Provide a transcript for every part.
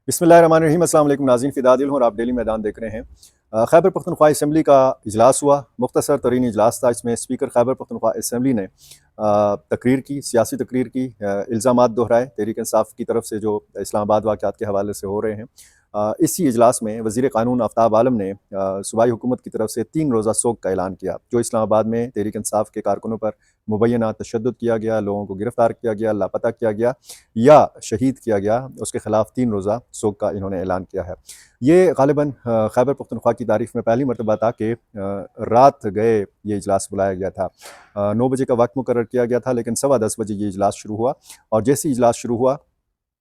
बिस्मिल्लाहिर्रहमानिर्रहीम। अस्सलाम वालेकुम नाज़रीन, फ़िदा दिल हूँ और आप डेली मैदान देख रहे हैं। खैबर पख्तूनख्वा असम्बली का इजलास हुआ। मुख्तसर तरीन इजलास था। इसमें स्पीकर खैबर पख्तूनख्वा असम्बली ने तकरीर की, सियासी तकरीर की, इल्ज़ामात दोहराए तहरीक इंसाफ की तरफ से जो इस्लामाबाद वाक़यात के हवाले से हो रहे हैं। इसी इजलास में वज़ीर क़ानून आफ्ताब आलम ने सूबाई हुकूमत की तरफ से 3 रोज़ा सोग का ऐलान किया। जो इस्लामाबाद में तहरीक इंसाफ के कारकुनों पर मुबैना तशद्दुद किया गया, लोगों को गिरफ़्तार किया गया, लापता किया गया या शहीद किया गया, उसके ख़िलाफ़ 3 रोज़ा सोग का इन्होंने ऐलान किया है। ये ग़ालिबन खैबर पख्तूनख्वा की तारीख़ में पहली मरतबा था कि रात गए ये इजलास बुलाया गया था। 9 बजे का वक़्त मुकर्रर किया गया था, लेकिन 10:15 बजे ये इजलास शुरू हुआ और जैसे ही इजलास शुरू हुआ,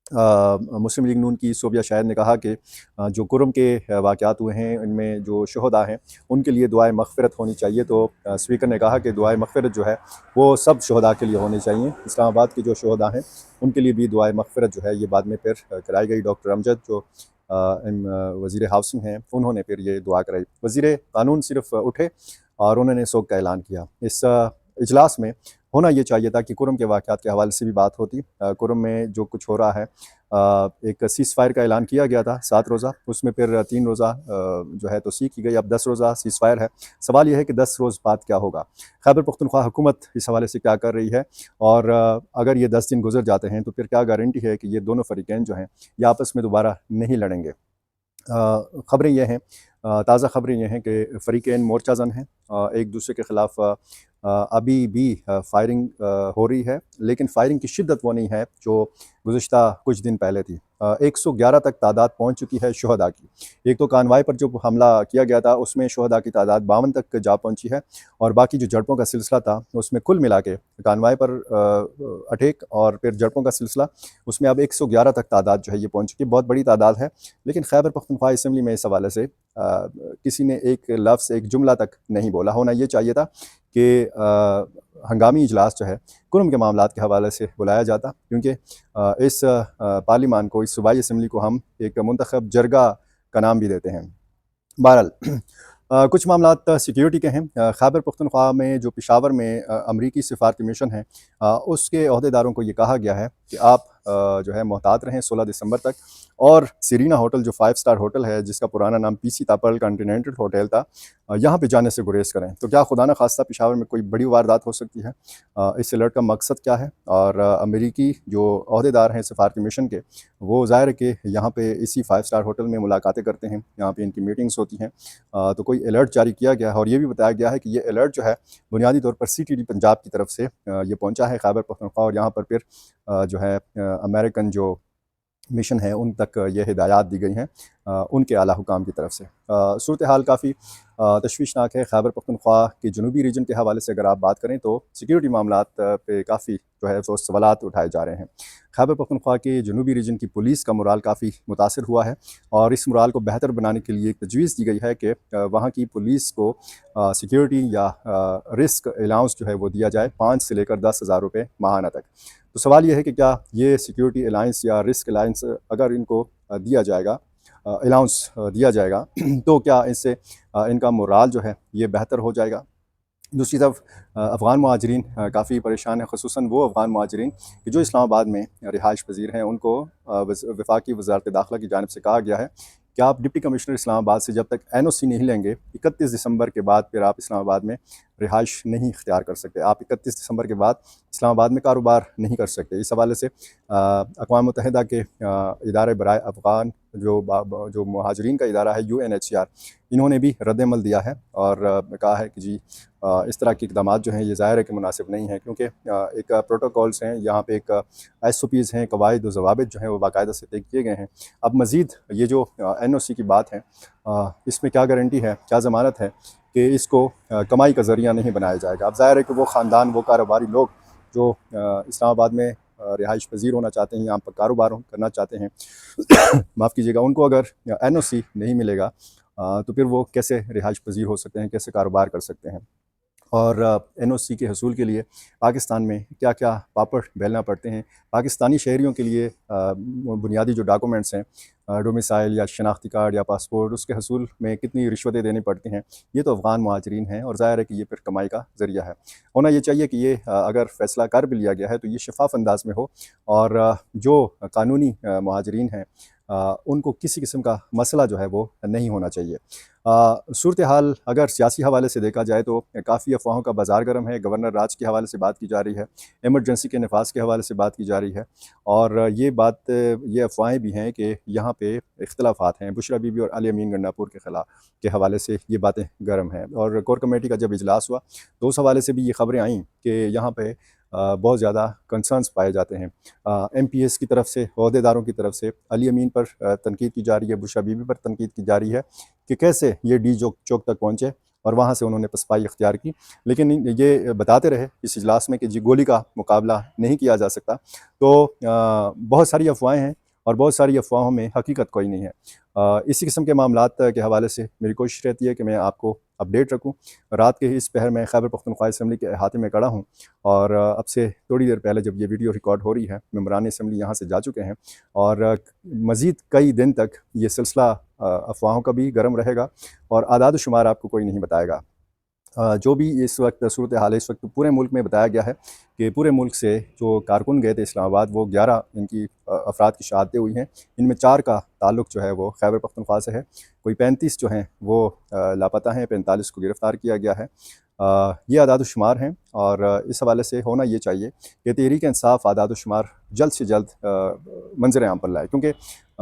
मुस्लिम लीग नून की सोबिया शाहिद ने कहा कि जो कुरम के वाक़यात हुए हैं, इनमें जो शुहदा हैं, उनके लिए दुआए मग़फ़िरत होनी चाहिए। तो स्पीकर ने कहा कि दुआए मग़फ़िरत जो है, वो सब शुहदा के लिए होनी चाहिए। इस्लामाबाद के जो शुहदा हैं, उनके लिए भी दुआए मग़फ़िरत जो है, ये बाद में फिर कराई गई। डॉक्टर अमजद जो वज़ीर हाउसिंग हैं, उन्होंने फिर ये दुआ कराई। वज़ीर क़ानून सिर्फ़ उठे और उन्होंने सोग का ऐलान किया। इस इजलास में होना ये चाहिए था कि कुरम के वाक़यात के हवाले से भी बात होती। कुरम में जो कुछ हो रहा है, एक सीज़ फायर का ऐलान किया गया था 7 रोज़ा, उसमें फिर 3 रोज़ा जो है तोसीक़ की गई। अब 10 रोज़ा सीज़ फायर है। सवाल ये है कि 10 रोज़ बाद क्या होगा? खैबर पख्तूनख्वा हुकूमत इस हवाले से क्या कर रही है? और अगर ये 10 दिन गुज़र जाते हैं, तो फिर क्या गारंटी है कि ये दोनों फ़रीक़ैन जो हैं, ये आपस में दोबारा नहीं लड़ेंगे? ख़बरें ये हैं, ताज़ा ख़बरें ये हैं कि फ़रीक़ैन मोर्चा ज़न हैं। एक दूसरे के ख़िलाफ़ अभी भी फ़ायरिंग हो रही है, लेकिन फ़ायरिंग की शिद्दत वो नहीं है जो गुज़िश्ता कुछ दिन पहले थी। 111 तक तादाद पहुँच चुकी है शुहदा की। एक तो कानवाई पर जो हमला किया गया था, उसमें शुहदा की तादाद 52 तक जा पहुँची है और बाकी जो झड़पों का सिलसिला था, उसमें कुल मिला के कानवाई पर अटैक और फिर झड़पों का सिलसिला, उसमें अब 111 तक तादाद जो है ये पहुँच चुकी है। बहुत बड़ी तादाद है, लेकिन खैबर पख्तूनख्वा असम्बली में इस हवाले से किसी ने एक लफ्ज़, एक जुमला तक नहीं बोला। होना ये चाहिए था कि हंगामी इजलास जो है, कुरम के मामलात के हवाले से बुलाया जाता, क्योंकि इस पार्लिमान को, इस सूबाई असम्बली को हम एक मुंतखब जरगा का नाम भी देते हैं। बहरहाल कुछ मामलात सिक्योरिटी के हैं। खैबर पख्तूनख्वा में जो पेशावर में अमरीकी सिफारती मिशन है, उसके अहदेदारों को ये कहा गया है कि आप जो है मोहतात रहें 16 दिसंबर तक। और सिरीना होटल जो 5 स्टार होटल है, जिसका पुराना नाम पीसी था, पर्ल कॉन्टिनेंटल होटल था, यहाँ पे जाने से गुरेज़ करें। तो क्या खुदा न खास्ता पेशावर में कोई बड़ी वारदात हो सकती है? इस अलर्ट का मकसद क्या है? और अमरीकी जो अहदेदार हैं सिफारती मिशन के, वो ज़ाहिर है कि यहाँ पे इसी 5 स्टार होटल में मुलाकातें करते हैं, यहाँ पे इनकी मीटिंग्स होती हैं। तो कोई अलर्ट जारी किया गया है और ये भी बताया गया है कि ये अलर्ट जो है, बुनियादी तौर पर सीटीडी पंजाब की तरफ से ये पहुँचा है खैबर पख्तूनख्वा, और यहाँ पर फिर जो है अमेरिकन जो मिशन है, उन तक ये हिदायत दी गई हैं उनके आला हुकाम की तरफ से। सूरत हाल काफ़ी तशवीशनाक है। खैबर पख्तूनख्वा के जनूबी रीजन के हवाले से अगर आप बात करें, तो सिक्योरिटी मामलात पे काफ़ी जो है वो सवालात उठाए जा रहे हैं। खैबर पख्तूनख्वा के जनूबी रीजन की पुलिस का मोराल काफ़ी मुतासिर हुआ है और इस मोराल को बेहतर बनाने के लिए एक तजवीज़ दी गई है कि वहाँ की पुलिस को सिक्योरिटी या रिस्क अलाउंस जो है वो दिया जाए, 5 से लेकर 10,000 रुपये माहाना तक। तो सवाल ये है कि क्या ये सिक्योरिटी अलायंस या रिस्क अलायंस अगर इनको दिया जाएगा, अलाउंस दिया जाएगा, तो क्या इससे इनका मोराल जो है ये बेहतर हो जाएगा? दूसरी तरफ अफ़गान मुहाजिरीन काफ़ी परेशान हैं, ख़ुसूसन वो अफ़गान मुहाजिरीन कि जो इस्लामाबाद में रिहाइश पज़ीर हैं। उनको वफ़ाक़ी वज़ारत दाख़िला की जानिब से कहा गया है कि आप डिप्टी कमिश्नर इस्लामाबाद से जब तक एनओसी नहीं लेंगे, 31 दिसंबर के बाद फिर आप इस्लामाबाद में रिहाइश नहीं इख्तियार कर सकते। आप 31 दिसंबर के बाद इस्लामाबाद में कारोबार नहीं कर सकते। इस हवाले से अक़वाम मुत्तहिदा के इदारे बराए अफ़गान जो मुहाजिरीन का इदारा है, यूएनएचसीआर, इन्होंने भी रद्द-ए-अमल दिया है और कहा है कि जी इस तरह के इक़दामात जो हैं, ये ज़ाहिर है कि मुनासिब नहीं है, क्योंकि एक प्रोटोकॉल्स हैं, यहाँ पे एक एसओपीज़ हैं, कवायद व ज़वाबित जो हैं वो बाकायदा से तय किए गए हैं। अब मज़ीद ये जो एनओसी की बात है, इसमें क्या गारंटी है, क्या ज़मानत है कि इसको कमाई का ज़रिया नहीं बनाया जाएगा? अब ज़ाहिर है कि वो ख़ानदान, वो कारोबारी लोग जो इस्लामाबाद में रिहाइश पज़ीर होना चाहते हैं, यहाँ पर कारोबार करना चाहते हैं, माफ़ कीजिएगा, उनको अगर एनओसी नहीं मिलेगा, तो फिर वो कैसे रिहाइश पज़ीर हो सकते हैं, कैसे कारोबार कर सकते हैं? और एनओसी के हसूल के लिए पाकिस्तान में क्या-क्या पापड़ बेलना पड़ते हैं? पाकिस्तानी शहरियों के लिए बुनियादी जो डॉक्यूमेंट्स हैं, डोमिसाइल या शनाख्ती कार्ड या पासपोर्ट, उसके हसूल में कितनी रिश्वतें देनी पड़ती हैं, ये तो अफ़गान मुहाजिरीन हैं और ज़ाहिर है कि ये फिर कमाई का ज़रिया है। होना ये चाहिए कि ये अगर फ़ैसला कर भी लिया गया है, तो ये शफ़ाफ़ अंदाज़ में हो और जो कानूनी मुहाजिरीन हैं, उनको किसी किस्म का मसला जो है वो नहीं होना चाहिए। सूरत हाल अगर सियासी हवाले से देखा जाए तो काफ़ी अफवाहों का बाज़ार गर्म है। गवर्नर राज के हवाले से बात की जा रही है, इमरजेंसी के नफाज के हवाले से बात की जा रही है, और ये अफवाहें भी हैं कि यहाँ पे इख्तलाफात हैं। बुशरा बीबी और अली अमीन गंडापुर के हवाले से ये बातें गर्म हैं। और कोर कमेटी का जब इजलास हुआ तो उस हवाले से भी ये खबरें आईं कि यहाँ पे बहुत ज़्यादा कंसर्न्स पाए जाते हैं। MPs की तरफ से, अहदेदारों की तरफ से अली अमीन पर तनकीद की जा रही है, बुशरा बीबी पर तनकीद की जा रही है कि कैसे ये डी चौक तक पहुँचे और वहाँ से उन्होंने पसपाई इख्तियार की। लेकिन ये बताते रहे इस इजलास में कि जी गोली का मुकाबला नहीं किया जा सकता। तो बहुत सारी अफवाहें हैं और बहुत सारी अफवाहों में हकीकत कोई नहीं है। इसी किस्म के मामलात के हवाले से मेरी कोशिश रहती है कि मैं आपको अपडेट रखूं। रात के ही इस पहर में खैबर पख्तूनख्वा असम्बली के अहाते में खड़ा हूं, और अब से थोड़ी देर पहले जब ये वीडियो रिकॉर्ड हो रही है, मेंबरान असम्बली यहाँ से जा चुके हैं, और मज़ीद कई दिन तक ये सिलसिला अफवाहों का भी गर्म रहेगा और आदाद शुमार आपको कोई नहीं बताएगा। जो भी इस वक्त सूरत हाल है, इस वक्त पूरे मुल्क में बताया गया है कि पूरे मुल्क से जो कारकुन गए थे इस्लामाबाद, वो 11 इनकी अफराद की शहादतें हुई हैं। इनमें 4 का ताल्लुक़ जो है वो खैबर पख्तूनख्वा से है। कोई 35 जो हैं वो लापता हैं, 45 को गिरफ़्तार किया गया है। ये आदाद शुमार हैं, और इस हवाले से होना ये चाहिए कि तहरीक इंसाफ आदाद शुमार जल्द से जल्द मंजर आम पर लाए, क्योंकि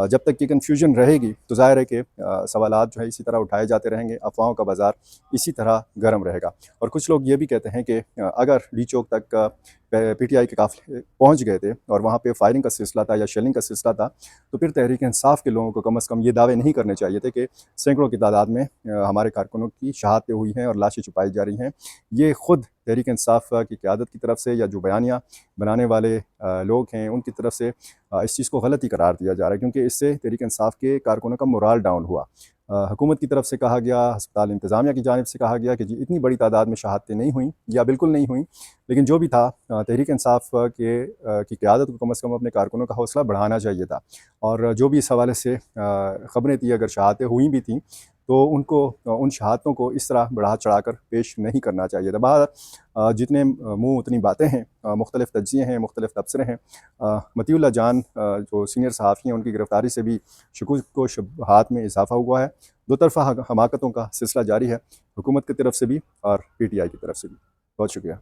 जब तक ये कन्फ्यूजन रहेगी तो ज़ाहिर है कि सवालात जो है इसी तरह उठाए जाते रहेंगे, अफवाहों का बाज़ार इसी तरह गर्म रहेगा। और कुछ लोग ये भी कहते हैं कि अगर डी चौक तक PTI के काफ़िले पहुँच गए थे और वहाँ पे फायरिंग का सिलसिला था या शेलिंग का सिलसिला था, तो फिर तहरीक इंसाफ के लोगों को कम अज़ कम ये दावे नहीं करने चाहिए थे कि सैकड़ों की तादाद में हमारे कारकुनों की शहादतें हुई हैं और लाशें छुपाई जा रही हैं। ये ख़ुद तहरीक इंसाफ की क़यादत की तरफ से या जो बयानिया बनाने वाले लोग हैं उनकी तरफ से इस चीज़ को गलत ही करार दिया जा रहा है, क्योंकि इससे तहरीक इंसाफ के कारकुनों का मोराल डाउन हुआ। हुकूमत की तरफ से कहा गया, अस्पताल इंतज़ामिया की जानिब से कहा गया कि जी इतनी बड़ी तादाद में शहादतें नहीं हुई या बिल्कुल नहीं हुई, लेकिन जो भी था तहरीक इंसाफ की क़यादत को कम अज़ कम अपने कारकुनों का हौसला बढ़ाना चाहिए था। और जो भी इस हवाले से ख़बरें थी, अगर शहादतें हुई भी थीं तो उनको उन शहादतों को इस तरह बढ़ा चढ़ा कर पेश नहीं करना चाहिए था। बहरहाल जितने मुँह उतनी बातें हैं, मुख्तलिफ़ तज्ज़िये हैं, मुख्तलिफ़ तबसरे हैं। मतीउल्लाह जान जो सीनियर सहाफ़ी हैं, उनकी गिरफ़्तारी से भी शकूक व शुबहात में इज़ाफ़ा हुआ है। दो तरफ़ा हमाकतों का सिलसिला जारी है, हुकूमत की तरफ से भी और PTI की तरफ से भी। बहुत शुक्रिया।